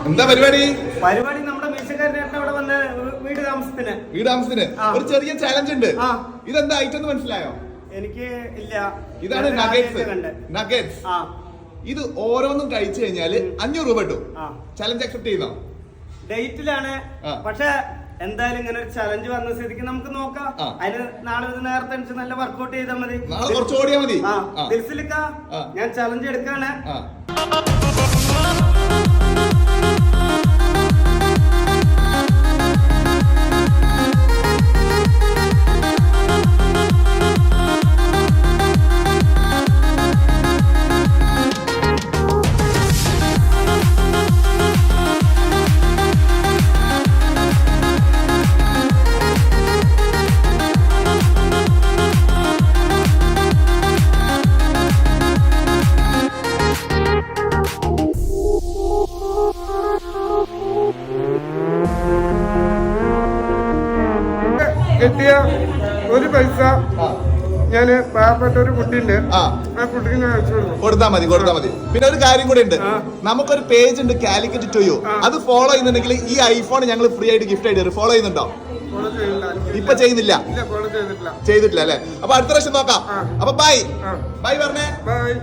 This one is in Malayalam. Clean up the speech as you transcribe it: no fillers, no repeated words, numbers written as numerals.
എന്താ പരിപാടി? പരിപാടി നമ്മുടെ മീശക്കാരനായിട്ട് അവിടെ വന്ന് വീട് താമസത്തിന് ഒരു ചെറിയ ചാലഞ്ച് ഉണ്ട്. ഇതെന്താ ഐറ്റം എന്ന് മനസ്സിലായോ? എനിക്ക് ഇല്ല. ഇതാണ് നഗറ്റ്സ്. ഇത് ഓരോന്നും കഴിച്ചു കഴിഞ്ഞാല് 500 രൂപ കിട്ടും. ചലഞ്ച് അക്സെപ്റ്റ് ചെയ്യുന്നോ? ഡേറ്റിലാണ്, പക്ഷെ എന്തായാലും ഇങ്ങനെ ഒരു ചലഞ്ച് വന്ന സ്ഥിതിക്ക് നമുക്ക് നോക്കാം. അതിന് നാളെ നേരത്തെ നല്ല വർക്ക്ഔട്ട് ചെയ്താൽ മതി. കുറച്ച് ഓടിയാ മതി. ഞാൻ ചലഞ്ച് എടുക്കാണ്. കിട്ടിയ ഒരു പൈസ ഞാന് പാവപ്പെട്ട ഒരു കുട്ടിയുണ്ട്, ആ കുട്ടിക്ക് ഞാൻ അയച്ചു കൊടുത്താൽ മതി. പിന്നെ ഒരു കാര്യം കൂടെ ഉണ്ട്, നമുക്കൊരു പേജ് ഉണ്ട് കാലിക്കറ്റ് ടു യു. അത് ഫോളോ ചെയ്യുന്നുണ്ടെങ്കിൽ ഈ ഐഫോൺ ഞങ്ങൾ ഫ്രീ ആയിട്ട് ഗിഫ്റ്റ് ആയിട്ട് ഫോളോ ചെയ്യുന്നുണ്ടോ? ഇപ്പൊ ചെയ്യുന്നില്ല, ചെയ്തിട്ടില്ല അല്ലെ? അപ്പൊ അടുത്ത പ്രാവശ്യം നോക്കാം. അപ്പൊ ബൈ പറഞ്ഞേ. ബൈ.